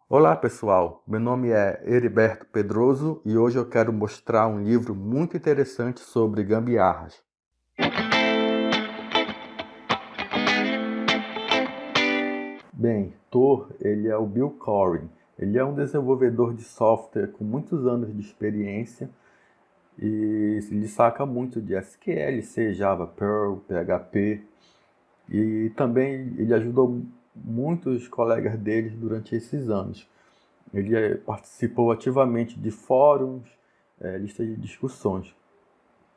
Olá pessoal, meu nome é Heriberto Pedroso e hoje eu quero mostrar um livro muito interessante sobre gambiarras. Bem, ele é o Bill Corey. Ele é um desenvolvedor de software com muitos anos de experiência e se destaca muito de SQL, C, Java, Perl, PHP e também ele ajudou muitos colegas deles durante esses anos. Ele participou ativamente de fóruns, listas de discussões.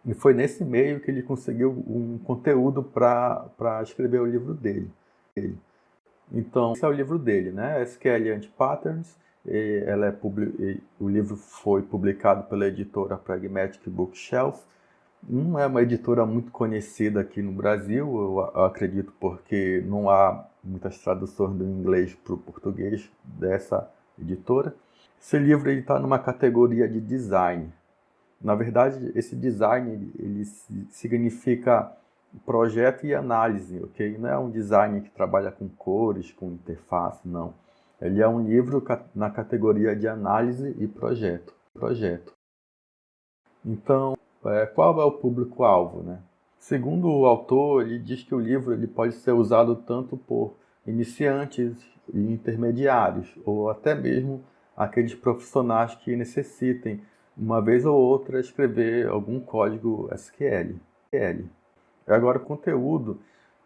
E foi nesse meio que ele conseguiu um conteúdo para escrever o livro dele. Então, esse é o livro dele, né? SQL Anti-Patterns. O livro foi publicado pela editora Pragmatic Bookshelf. Não é uma editora muito conhecida aqui no Brasil, eu acredito, porque não há muitas traduções do inglês para o português dessa editora. Esse livro está numa categoria de design. Na verdade, esse design ele significa projeto e análise, ok? Não é um design que trabalha com cores, com interface, não. Ele é um livro na categoria de análise e projeto. Então, qual é o público-alvo, né? Segundo o autor, ele diz que o livro ele pode ser usado tanto por iniciantes e intermediários, ou até mesmo aqueles profissionais que necessitem, uma vez ou outra, escrever algum código SQL. Agora, o conteúdo,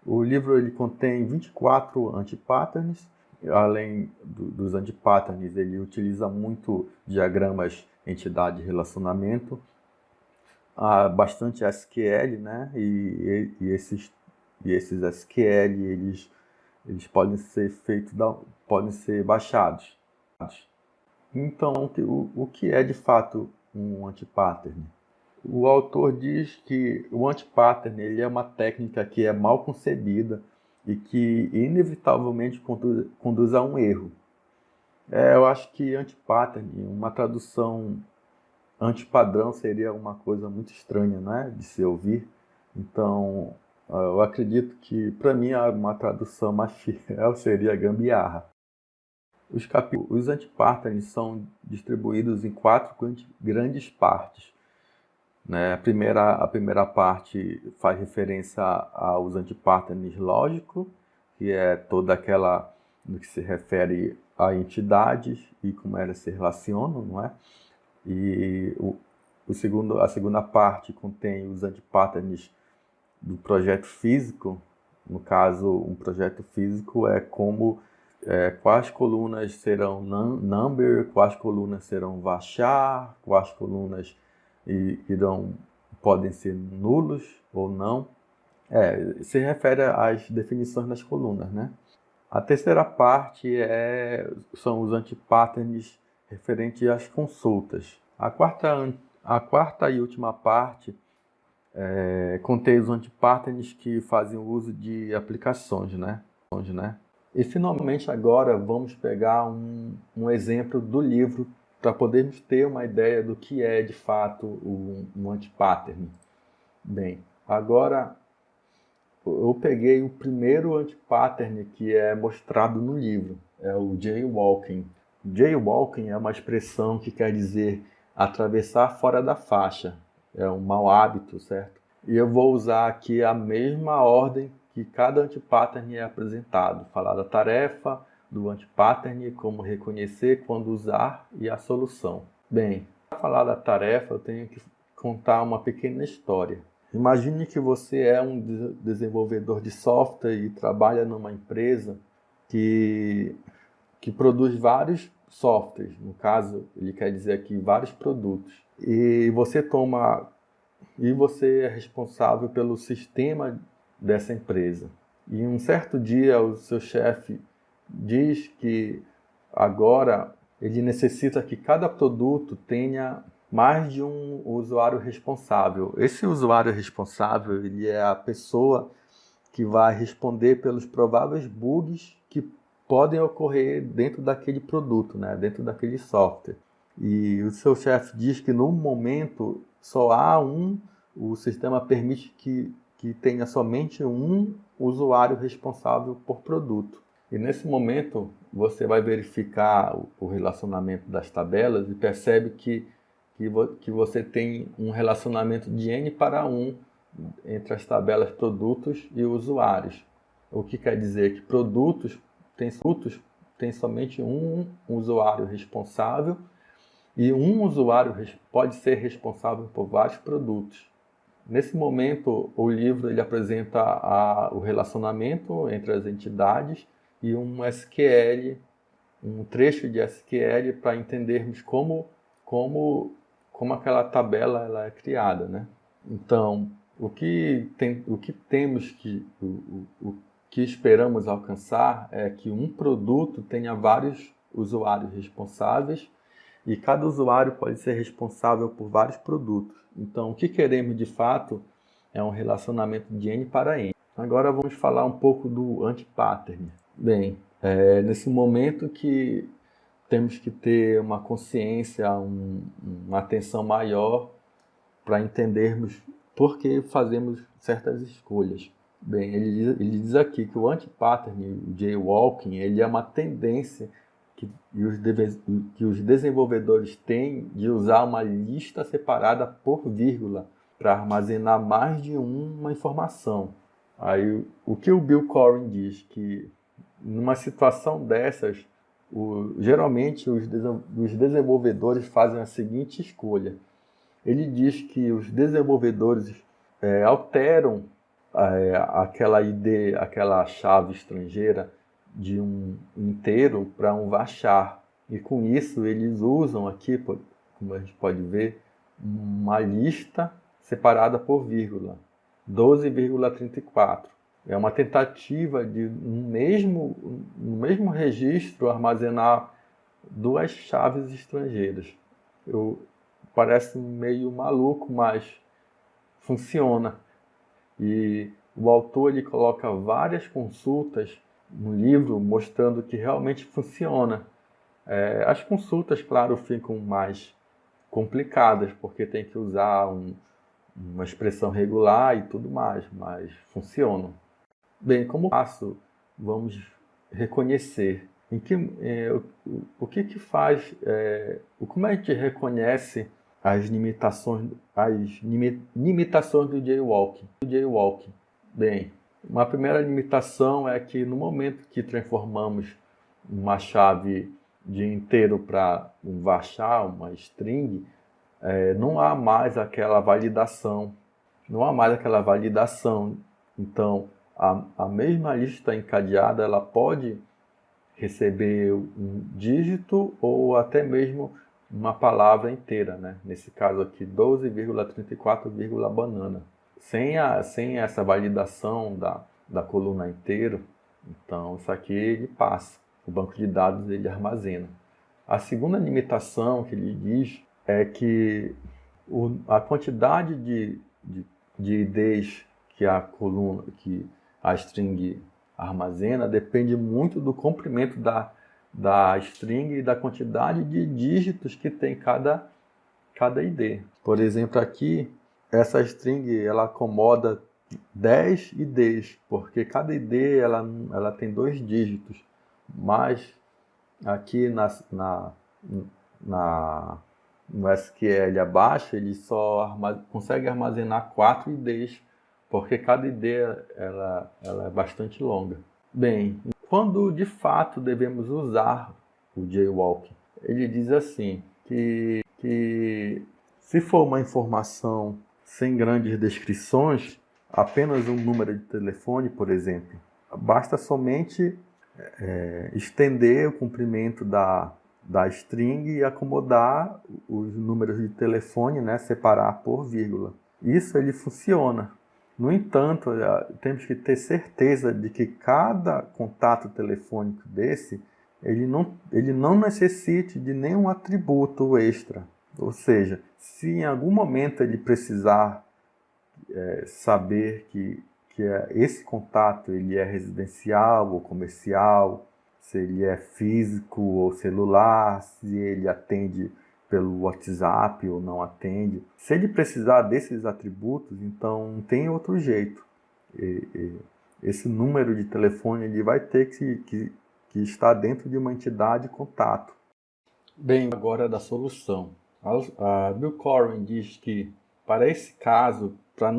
o livro ele contém 24 antipatterns. Além dos antipatterns, ele utiliza muito diagramas entidade e relacionamento. Há bastante SQL, né? E esses SQL eles podem ser podem ser baixados. Então, o que é de fato um antipattern? O autor diz que o antipattern ele é uma técnica que é mal concebida e que inevitavelmente conduz a um erro. Eu acho que antipattern, uma tradução antipadrão seria uma coisa muito estranha, né, de se ouvir. Então, eu acredito que, para mim, uma tradução mais fiel seria gambiarra. Os antipatterns são distribuídos em quatro grandes partes, né? A primeira parte faz referência aos antipatterns lógicos, que é toda aquela no que se refere a entidades e como elas se relacionam, não é? E a segunda parte contém os antipatterns do projeto físico. No caso, um projeto físico é como quais colunas serão number, quais colunas serão varchar, quais colunas podem ser nulos ou não. Se refere às definições das colunas, né? A terceira parte são os antipatterns referentes às consultas. A quarta e última parte contém os antipatterns que fazem uso de aplicações, né? E finalmente agora vamos pegar um exemplo do livro para podermos ter uma ideia do que é de fato um antipattern. Bem, agora eu peguei o primeiro antipattern que é mostrado no livro, é o jaywalking. Jaywalking é uma expressão que quer dizer atravessar fora da faixa. É um mau hábito, certo? E eu vou usar aqui a mesma ordem que cada antipattern é apresentado. Falar da tarefa, do antipattern, como reconhecer, quando usar e a solução. Bem, para falar da tarefa, eu tenho que contar uma pequena história. Imagine que você é um desenvolvedor de software e trabalha numa empresa que produz vários softwares. No caso, ele quer dizer aqui vários produtos. E você é responsável pelo sistema dessa empresa. E um certo dia o seu chefe diz que agora ele necessita que cada produto tenha mais de um usuário responsável. Esse usuário responsável ele é a pessoa que vai responder pelos prováveis bugs que podem ocorrer dentro daquele produto, né? Dentro daquele software. E o seu chefe diz que no momento só há o sistema permite que tenha somente um usuário responsável por produto. E nesse momento você vai verificar o relacionamento das tabelas e percebe que você tem um relacionamento de n para 1 entre as tabelas produtos e usuários. O que quer dizer que produtos tem somente um usuário responsável e um usuário pode ser responsável por vários produtos. Nesse momento, o livro ele apresenta o relacionamento entre as entidades e um SQL, um trecho de SQL para entendermos como aquela tabela ela é criada, né? Então, o que esperamos alcançar é que um produto tenha vários usuários responsáveis e cada usuário pode ser responsável por vários produtos. Então, o que queremos de fato é um relacionamento de N para N. Agora vamos falar um pouco do anti-pattern. Bem, nesse momento que temos que ter uma consciência, uma atenção maior para entendermos por que fazemos certas escolhas. Bem, ele diz aqui que o anti-pattern, o jaywalking, ele é uma tendência que os desenvolvedores têm de usar uma lista separada por vírgula para armazenar mais de uma informação. Aí, o que o Bill Corrin diz que numa situação dessas, geralmente os desenvolvedores fazem a seguinte escolha. Ele diz que os desenvolvedores alteram aquela ID, aquela chave estrangeira de um inteiro para um varchar. E com isso eles usam aqui, como a gente pode ver, uma lista separada por vírgula, 12,34. É uma tentativa de, no mesmo registro, armazenar duas chaves estrangeiras. Parece meio maluco, mas funciona. E o autor ele coloca várias consultas no livro mostrando que realmente funciona. As consultas, claro, ficam mais complicadas, porque tem que usar uma expressão regular e tudo mais, mas funcionam. Bem, como passo, vamos reconhecer o que faz, como a gente reconhece as limitações do jaywalking. Bem, uma primeira limitação é que no momento que transformamos uma chave de inteiro para um varchar, uma string, não há mais aquela validação. Então, a mesma lista encadeada ela pode receber um dígito ou até mesmo uma palavra inteira, né? Nesse caso aqui, 12,34, banana. Sem essa validação da coluna inteira, então isso aqui ele passa. O banco de dados ele armazena. A segunda limitação que ele diz é que a quantidade de IDs que a string armazena depende muito do comprimento da string e da quantidade de dígitos que tem cada ID. Por exemplo, aqui, essa string ela acomoda 10 IDs, porque cada ID ela tem 2 dígitos, mas aqui no SQL abaixo ele só consegue armazenar 4 IDs, porque cada ID ela é bastante longa. Bem, quando de fato devemos usar o jaywalking? Ele diz assim, que se for uma informação sem grandes descrições, apenas um número de telefone, por exemplo, basta somente estender o comprimento da string e acomodar os números de telefone, né, separar por vírgula. Isso ele funciona. No entanto, temos que ter certeza de que cada contato telefônico desse, ele não necessite de nenhum atributo extra. Ou seja, se em algum momento ele precisar saber que esse contato ele é residencial ou comercial, se ele é físico ou celular, se ele atende pelo WhatsApp ou não atende. Se ele precisar desses atributos, então não tem outro jeito. Esse número de telefone ele vai ter que que está dentro de uma entidade contato. Bem, agora da solução. A Bill Corwin diz que, para esse caso, para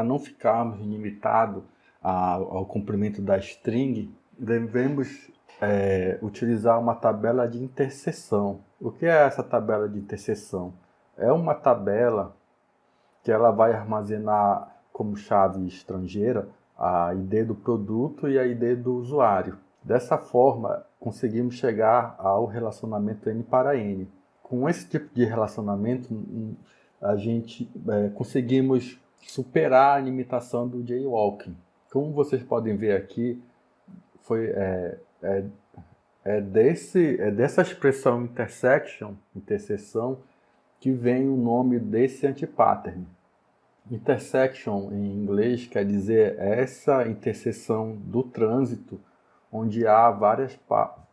não ficarmos limitados ao comprimento da string, devemos utilizar uma tabela de interseção. O que é essa tabela de interseção? É uma tabela que ela vai armazenar como chave estrangeira a ID do produto e a ID do usuário. Dessa forma, conseguimos chegar ao relacionamento N para N. Com esse tipo de relacionamento, a gente conseguimos superar a limitação do jailbreaking. Como vocês podem ver aqui, dessa expressão interseção, que vem o nome desse antipattern. Intersection, em inglês, quer dizer essa interseção do trânsito onde há várias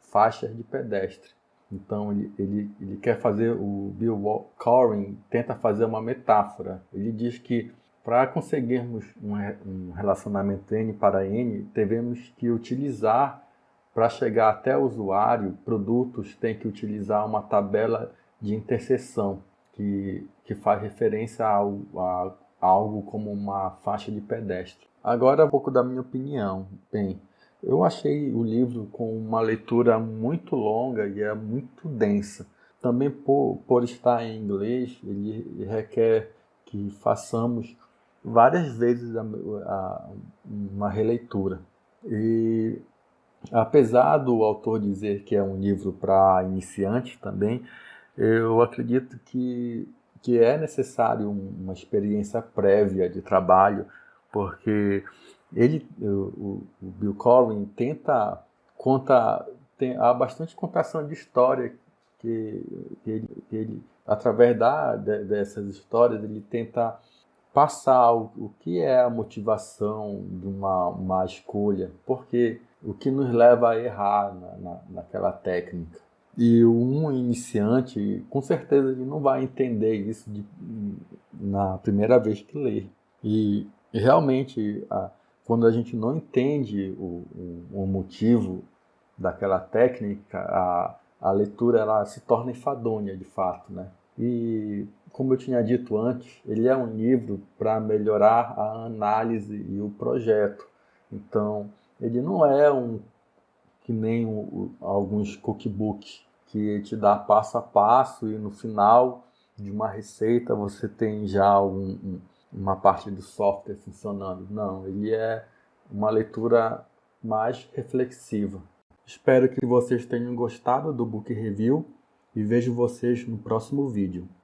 faixas de pedestre. Então, ele quer fazer, o Bill Corwin tenta fazer uma metáfora. Ele diz que para conseguirmos um relacionamento N para N, devemos que utilizar, para chegar até o usuário, produtos têm que utilizar uma tabela de interseção, que faz referência a algo como uma faixa de pedestre. Agora um pouco da minha opinião. Bem, eu achei o livro com uma leitura muito longa e é muito densa. Também por estar em inglês, ele requer que façamos várias vezes uma releitura. E apesar do autor dizer que é um livro para iniciantes também, eu acredito que é necessário uma experiência prévia de trabalho, porque o Bill Corwin há bastante contação de história que ele através dessas histórias, ele tenta passar o que é a motivação de uma escolha, porque o que nos leva a errar naquela técnica. E um iniciante, com certeza, ele não vai entender isso na primeira vez que lê. E realmente, quando a gente não entende o motivo daquela técnica, a leitura ela se torna enfadonha, de fato, né? E, como eu tinha dito antes, ele é um livro para melhorar a análise e o projeto. Então, ele não é que nem alguns cookbooks que te dá passo a passo e no final de uma receita você tem já uma parte do software funcionando. Não, ele é uma leitura mais reflexiva. Espero que vocês tenham gostado do Book Review e vejo vocês no próximo vídeo.